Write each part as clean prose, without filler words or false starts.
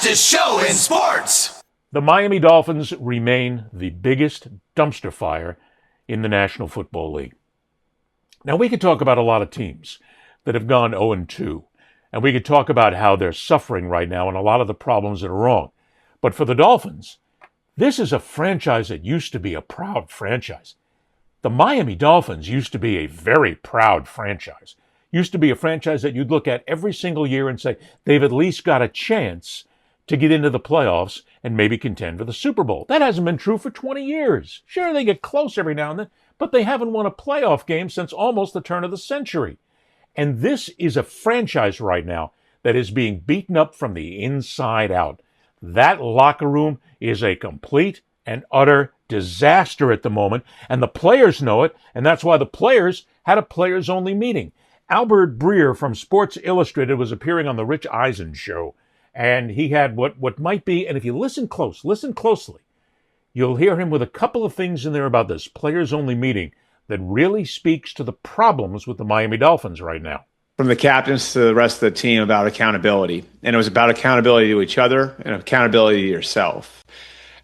fastest show in sports. The Miami Dolphins remain the biggest dumpster fire in the National Football League. Now, we could talk about a lot of teams that have gone 0-2, and we could talk about how they're suffering right now and a lot of the problems that are wrong. But for the Dolphins, this is a franchise that used to be a proud franchise. The Miami Dolphins used to be a very proud franchise. Used to be a franchise that you'd look at every single year and say, they've at least got a chance to get into the playoffs and maybe contend for the Super Bowl. That hasn't been true for 20 years. Sure, they get close every now and then, but they haven't won a playoff game since almost the turn of the century. And this is a franchise right now that is being beaten up from the inside out. That locker room is a complete and utter disaster at the moment, and the players know it, and that's why the players had a players-only meeting. Albert Grier from Sports Illustrated was appearing on the Rich Eisen show, and he had what might be, and if you listen closely, you'll hear him with a couple of things in there about this players-only meeting that really speaks to the problems with the Miami Dolphins right now. From the captains to the rest of the team about accountability. And it was about accountability to each other and accountability to yourself.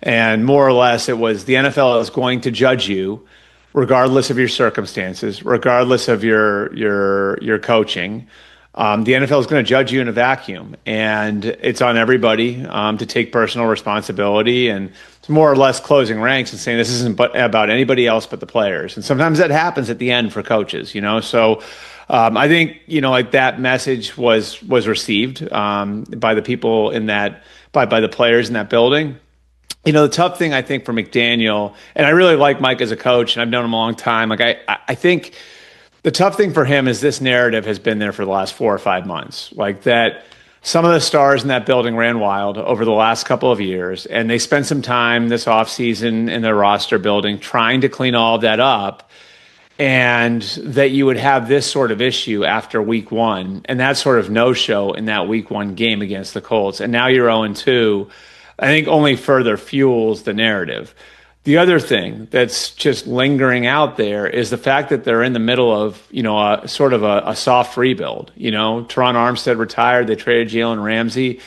And more or less, it was the NFL is going to judge you regardless of your circumstances, regardless of your coaching. The NFL is going to judge you in a vacuum, and it's on everybody to take personal responsibility. And it's more or less closing ranks and saying this isn't about anybody else but the players. And sometimes that happens at the end for coaches, So I think that message was received by the people in that by the players in that building. The tough thing, I think, for McDaniel, and I really like Mike as a coach, and I've known him a long time. I think the tough thing for him is this narrative has been there for the last 4 or 5 months. Like that some of the stars in that building ran wild over the last couple of years, and they spent some time this offseason in their roster building trying to clean all of that up, and that you would have this sort of issue after week one, and that sort of no-show in that week one game against the Colts, and now you're 0-2. I think only further fuels the narrative. The other thing that's just lingering out there is the fact that they're in the middle of, a sort of a soft rebuild. Teron Armstead retired. They traded Jalen Ramsey.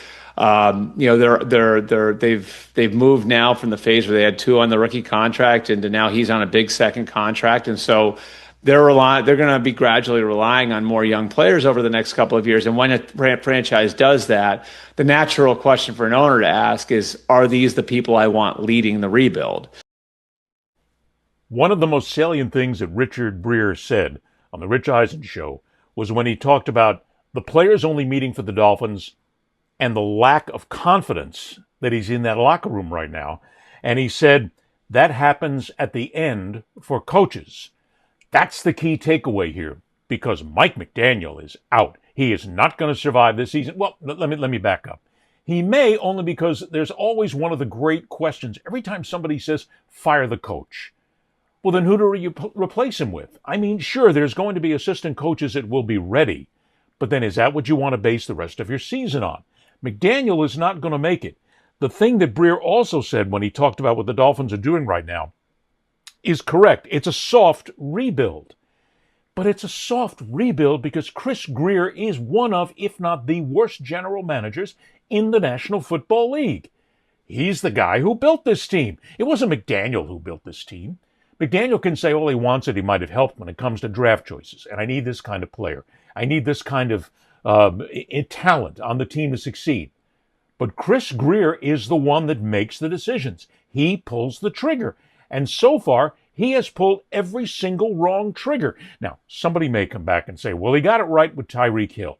They've moved now from the phase where they had 2 on the rookie contract into now he's on a big second contract, and so they're going to be gradually relying on more young players over the next couple of years. And when a franchise does that, the natural question for an owner to ask is, are these the people I want leading the rebuild? One of the most salient things that Richard Grier said on the Rich Eisen show was when he talked about the players-only meeting for the Dolphins and the lack of confidence that he's in that locker room right now. And he said that happens at the end for coaches. That's the key takeaway here, because Mike McDaniel is out. He is not going to survive this season. Well, let me back up. He may, only because there's always one of the great questions. Every time somebody says, fire the coach, well, then who do you replace him with? I mean, sure, there's going to be assistant coaches that will be ready, but then is that what you want to base the rest of your season on? McDaniel is not going to make it. The thing that Grier also said when he talked about what the Dolphins are doing right now is correct. It's a soft rebuild. But it's a soft rebuild because Chris Grier is one of, if not the worst general managers in the National Football League. He's the guy who built this team. It wasn't McDaniel who built this team. McDaniel can say all he wants that he might have helped when it comes to draft choices. And I need this kind of player. I need this kind of talent on the team to succeed. But Chris Grier is the one that makes the decisions. He pulls the trigger. And so far, he has pulled every single wrong trigger. Now, somebody may come back and say, well, he got it right with Tyreek Hill.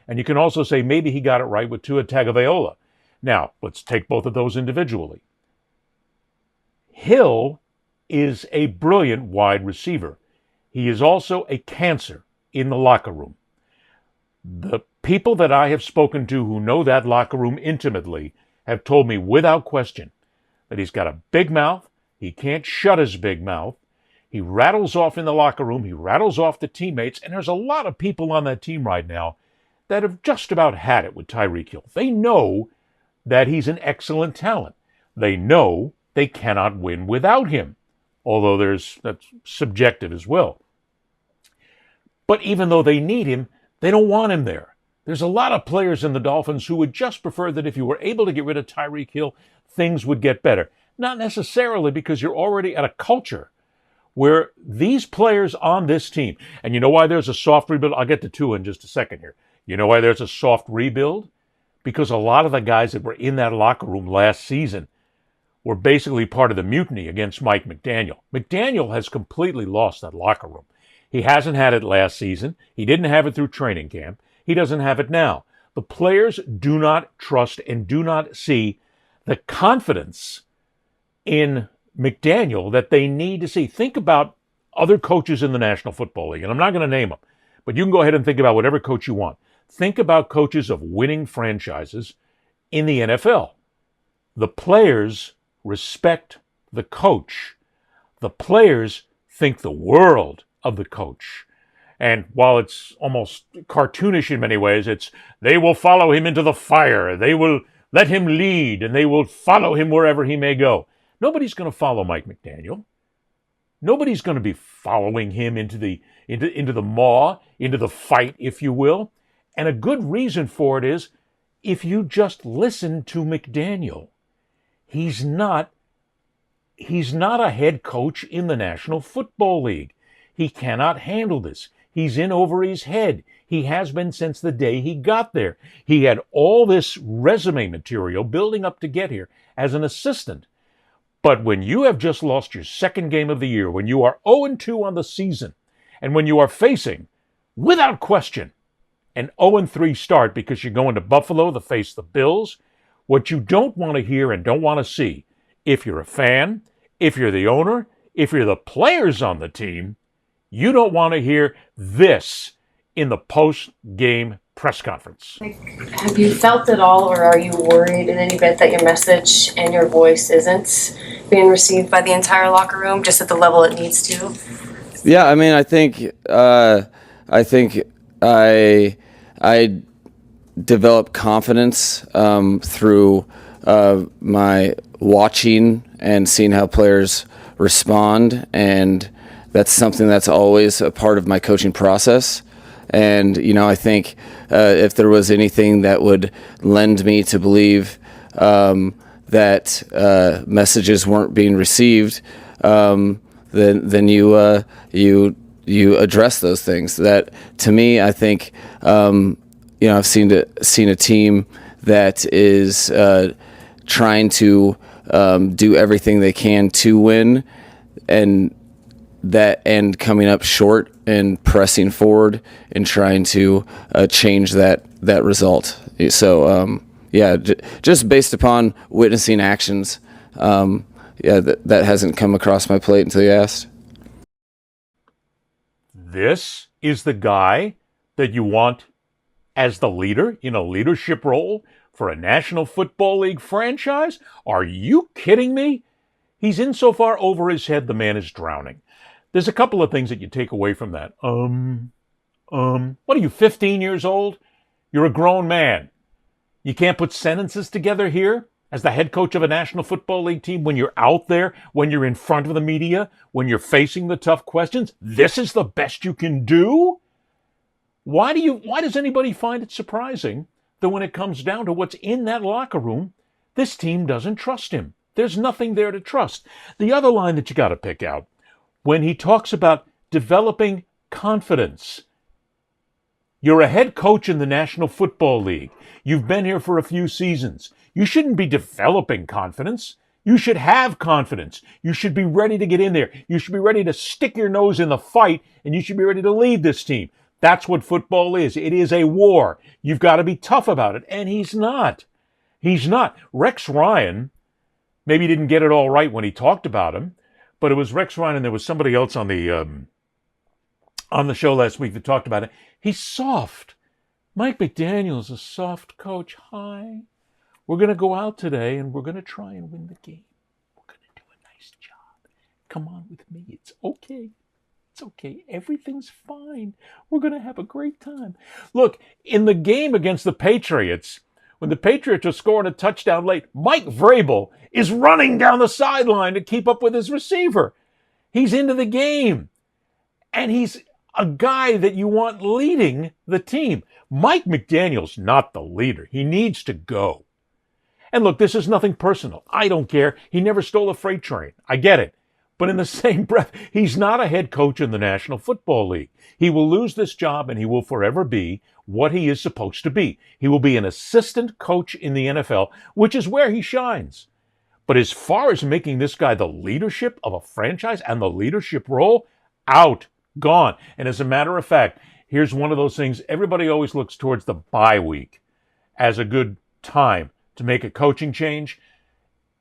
And you can also say maybe he got it right with Tua Tagovailoa. Now, let's take both of those individually. Hill is a brilliant wide receiver. He is also a cancer in the locker room. The people that I have spoken to who know that locker room intimately have told me without question that he's got a big mouth. He can't shut his big mouth. He rattles off in the locker room. He rattles off the teammates. And there's a lot of people on that team right now that have just about had it with Tyreek Hill. They know that he's an excellent talent. They know they cannot win without him, although that's subjective as well. But even though they need him, they don't want him there. There's a lot of players in the Dolphins who would just prefer that if you were able to get rid of Tyreek Hill, things would get better. Not necessarily, because you're already at a culture where these players on this team, and you know why there's a soft rebuild? I'll get to two in just a second here. You know why there's a soft rebuild? Because a lot of the guys that were in that locker room last season were basically part of the mutiny against Mike McDaniel. McDaniel has completely lost that locker room. He hasn't had it last season. He didn't have it through training camp. He doesn't have it now. The players do not trust and do not see the confidence in McDaniel that they need to see. Think about other coaches in the National Football League, and I'm not going to name them, but you can go ahead and think about whatever coach you want. Think about coaches of winning franchises in the NFL. The players respect the coach. The players think the world of the coach. And while it's almost cartoonish in many ways, it's they will follow him into the fire. They will let him lead, and they will follow him wherever he may go. Nobody's going to follow Mike McDaniel. Nobody's going to be following him into the maw, into the fight, if you will. And a good reason for it is if you just listen to McDaniel. He's not a head coach in the National Football League. He cannot handle this. He's in over his head. He has been since the day he got there. He had all this resume material building up to get here as an assistant. But when you have just lost your second game of the year, when you are 0-2 on the season, and when you are facing, without question, an 0-3 start because you're going to Buffalo to face the Bills, what you don't want to hear and don't want to see, if you're a fan, if you're the owner, if you're the players on the team, you don't want to hear this in the post-game press conference. Have you felt at all, or are you worried in any bit that your message and your voice isn't being received by the entire locker room just at the level it needs to? Yeah, I mean, I think I develop confidence through my watching and seeing how players respond, and that's something that's always a part of my coaching process. And, I think if there was anything that would lend me to believe that messages weren't being received, then you address those things. That, to me, I think, I've seen a team that is trying to do everything they can to win, and coming up short and pressing forward and trying to change that result. So just based upon witnessing actions, that hasn't come across my plate until you asked. This is the guy that you want as the leader in a leadership role for a National Football League franchise? Are you kidding me? He's in so far over his head, the man is drowning. There's a couple of things that you take away from that. What are you, 15 years old? You're a grown man. You can't put sentences together here as the head coach of a National Football League team when you're out there, when you're in front of the media, when you're facing the tough questions. This is the best you can do? Why does anybody find it surprising that when it comes down to what's in that locker room, this team doesn't trust him? There's nothing there to trust. The other line that you got to pick out, when he talks about developing confidence. You're a head coach in the National Football League. You've been here for a few seasons. You shouldn't be developing confidence. You should have confidence. You should be ready to get in there. You should be ready to stick your nose in the fight, and you should be ready to lead this team. That's what football is. It is a war. You've got to be tough about it, and he's not. He's not. Rex Ryan maybe didn't get it all right when he talked about him, but it was Rex Ryan, and there was somebody else on the show last week that talked about it. He's soft. Mike McDaniel is a soft coach. Hi. We're going to go out today, and we're going to try and win the game. We're going to do a nice job. Come on with me. It's okay. It's okay. Everything's fine. We're going to have a great time. Look, in the game against the Patriots, when the Patriots are scoring a touchdown late, Mike Vrabel is running down the sideline to keep up with his receiver. He's into the game. And he's a guy that you want leading the team. Mike McDaniel's not the leader. He needs to go. And look, this is nothing personal. I don't care. He never stole a freight train. I get it. But in the same breath, he's not a head coach in the National Football League. He will lose this job and he will forever be what he is supposed to be. He will be an assistant coach in the NFL, which is where he shines. But as far as making this guy the leadership of a franchise and the leadership role, out, gone. And as a matter of fact, here's one of those things, everybody always looks towards the bye week as a good time to make a coaching change.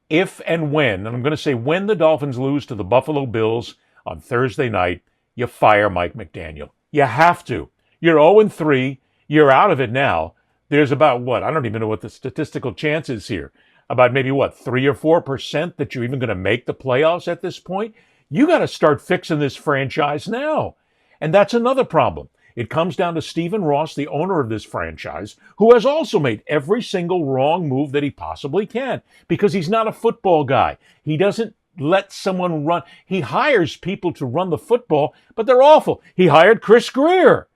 If and when, and I'm going to say when the Dolphins lose to the Buffalo Bills on Thursday night, you fire Mike McDaniel. You have to. You're 0-3. You're out of it now. There's about what? I don't even know what the statistical chance is here. About maybe what, 3 or 4% that you're even going to make the playoffs at this point? You got to start fixing this franchise now. And that's another problem. It comes down to Stephen Ross, the owner of this franchise, who has also made every single wrong move that he possibly can because he's not a football guy. He doesn't let someone run. He hires people to run the football, but they're awful. He hired Chris Grier,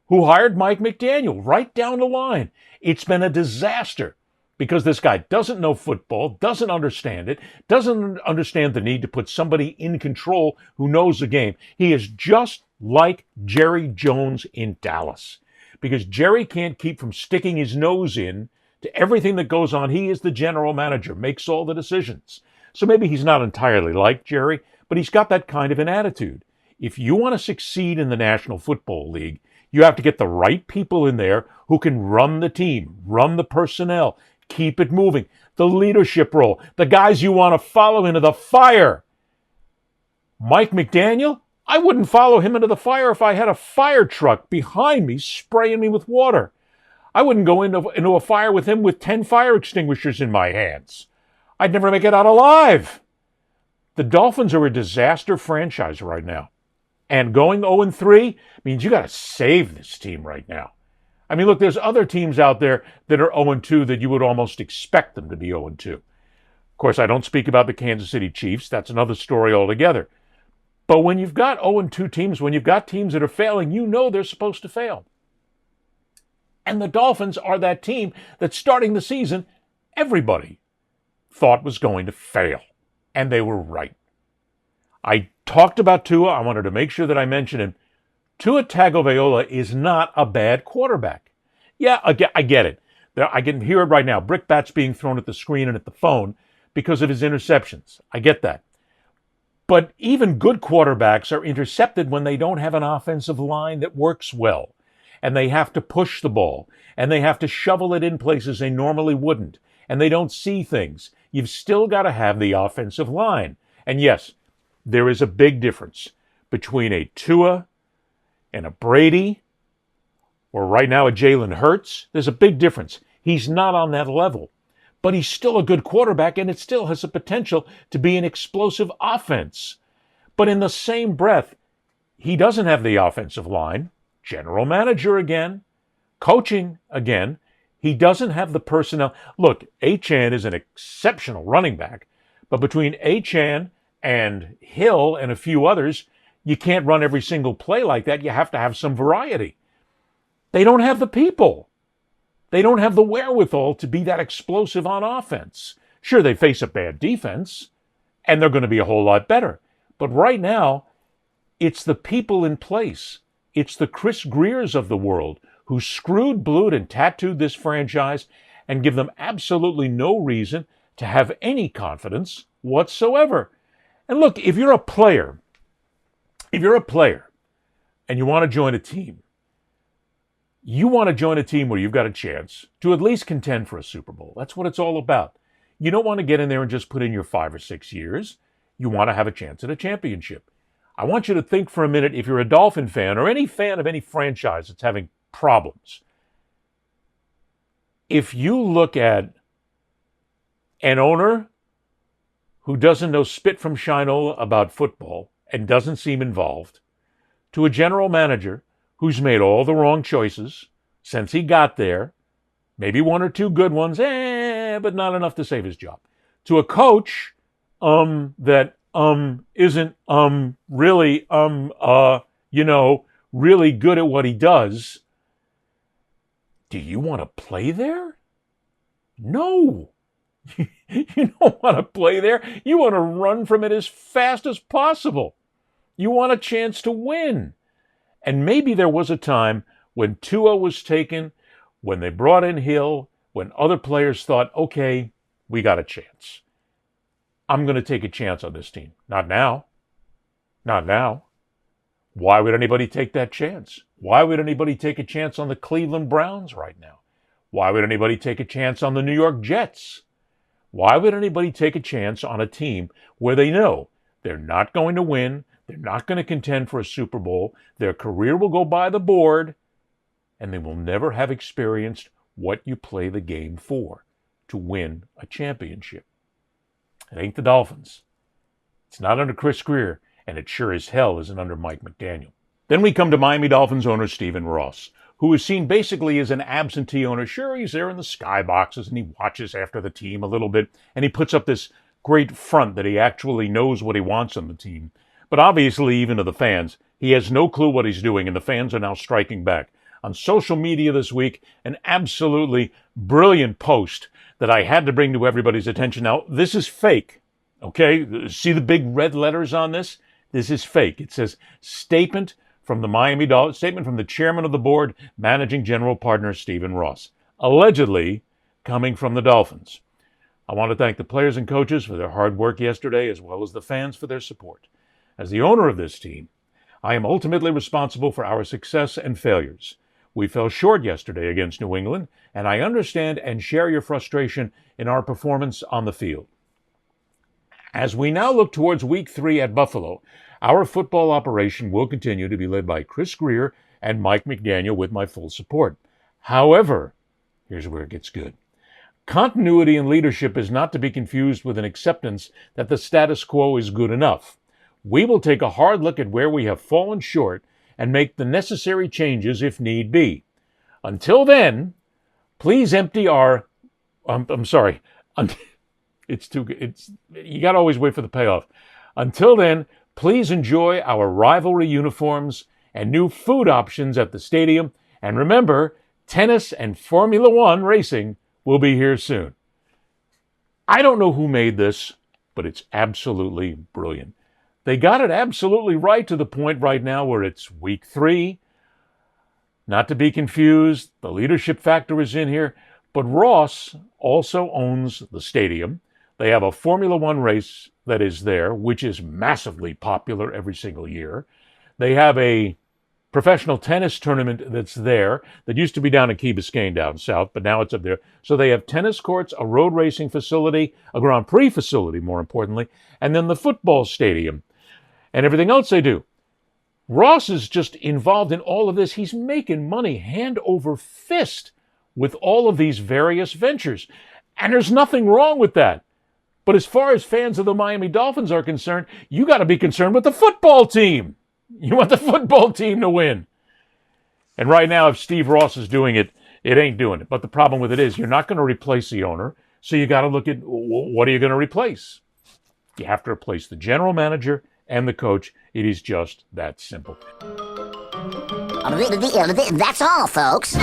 who hired Mike McDaniel right down the line. It's been a disaster because this guy doesn't know football, doesn't understand it, doesn't understand the need to put somebody in control who knows the game. He is just like Jerry Jones in Dallas, because Jerry can't keep from sticking his nose in to everything that goes on. He is the general manager, makes all the decisions. So maybe he's not entirely like Jerry, but he's got that kind of an attitude. If you want to succeed in the National Football League, you have to get the right people in there who can run the team, run the personnel, keep it moving, the leadership role, the guys you want to follow into the fire. Mike McDaniel, I wouldn't follow him into the fire if I had a fire truck behind me spraying me with water. I wouldn't go into a fire with him with 10 fire extinguishers in my hands. I'd never make it out alive. The Dolphins are a disaster franchise right now. And going 0-3 means you got to save this team right now. I mean, look, there's other teams out there that are 0-2 that you would almost expect them to be 0-2. Of course, I don't speak about the Kansas City Chiefs. That's another story altogether. But when you've got 0-2 teams, when you've got teams that are failing, you know they're supposed to fail. And the Dolphins are that team that starting the season, everybody thought was going to fail. And they were right. I talked about Tua. I wanted to make sure that I mentioned him. Tua Tagovailoa is not a bad quarterback. Yeah, I get it. I can hear it right now. Brickbats being thrown at the screen and at the phone because of his interceptions. I get that. But even good quarterbacks are intercepted when they don't have an offensive line that works well. And they have to push the ball. And they have to shovel it in places they normally wouldn't. And they don't see things. You've still got to have the offensive line. And yes, there is a big difference between a Tua and a Brady, or right now a Jalen Hurts. There's a big difference. He's not on that level. But he's still a good quarterback, and it still has the potential to be an explosive offense. But in the same breath, he doesn't have the offensive line, general manager again, coaching again. He doesn't have the personnel. Look, Achane is an exceptional running back, but between Achane and Hill and a few others, you can't run every single play like that. You have to have some variety. They don't have the people. They don't have the wherewithal to be that explosive on offense. Sure, they face a bad defense, and they're going to be a whole lot better. But right now, it's the people in place. It's the Chris Griers of the world who screwed, blued, and tattooed this franchise and give them absolutely no reason to have any confidence whatsoever. And look, if you're a player and you want to join a team, you want to join a team where you've got a chance to at least contend for a Super Bowl. That's what it's all about. You don't want to get in there and just put in your 5 or 6 years. You want to have a chance at a championship. I want you to think for a minute, if you're a Dolphin fan or any fan of any franchise that's having problems, if you look at an owner who doesn't know spit from shinola about football and doesn't seem involved, to a general manager who's made all the wrong choices since he got there, maybe 1 or 2 good ones, but not enough to save his job, to a coach that isn't really really good at what he does, do you want to play there? No. You don't want to play there. You want to run from it as fast as possible. You want a chance to win. And maybe there was a time when Tua was taken, when they brought in Hill, when other players thought, okay, we got a chance. I'm going to take a chance on this team. Not now. Not now. Why would anybody take that chance? Why would anybody take a chance on the Cleveland Browns right now? Why would anybody take a chance on the New York Jets? Why would anybody take a chance on a team where they know they're not going to win, they're not going to contend for a Super Bowl, their career will go by the board, and they will never have experienced what you play the game for, to win a championship? It ain't the Dolphins. It's not under Chris Grier, and it sure as hell isn't under Mike McDaniel. Then we come to Miami Dolphins owner Stephen Ross, who is seen basically as an absentee owner. Sure, he's there in the skyboxes and he watches after the team a little bit, and he puts up this great front that he actually knows what he wants on the team. But obviously, even to the fans, he has no clue what he's doing, and the fans are now striking back. On social media this week, an absolutely brilliant post that I had to bring to everybody's attention. Now, this is fake, okay? See the big red letters on this? This is fake. It says, statement from the Miami Dolphins, statement from the chairman of the board, managing general partner Stephen Ross, allegedly coming from the Dolphins. I want to thank the players and coaches for their hard work yesterday, as well as the fans for their support. As the owner of this team, I am ultimately responsible for our success and failures. We fell short yesterday against New England, and I understand and share your frustration in our performance on the field. As we now look towards Week 3 at Buffalo, our football operation will continue to be led by Chris Grier and Mike McDaniel with my full support. However, here's where it gets good. Continuity in leadership is not to be confused with an acceptance that the status quo is good enough. We will take a hard look at where we have fallen short and make the necessary changes if need be. Until then, please empty our... you got to always wait for the payoff. Until then, please enjoy our rivalry uniforms and new food options at the stadium. And remember, tennis and Formula One racing will be here soon. I don't know who made this, but it's absolutely brilliant. They got it absolutely right to the point right now where it's Week 3. Not to be confused, the leadership factor is in here, but Ross also owns the stadium. They have a Formula One race that is there, which is massively popular every single year. They have a professional tennis tournament that's there that used to be down in Key Biscayne down south, but now it's up there. So they have tennis courts, a road racing facility, a Grand Prix facility, more importantly, and then the football stadium and everything else they do. Ross is just involved in all of this. He's making money hand over fist with all of these various ventures. And there's nothing wrong with that. But as far as fans of the Miami Dolphins are concerned, you got to be concerned with the football team. You want the football team to win. And right now, if Steve Ross is doing it, it ain't doing it. But the problem with it is you're not going to replace the owner. So you got to look at what are you going to replace? You have to replace the general manager and the coach. It is just that simple. That's all, folks.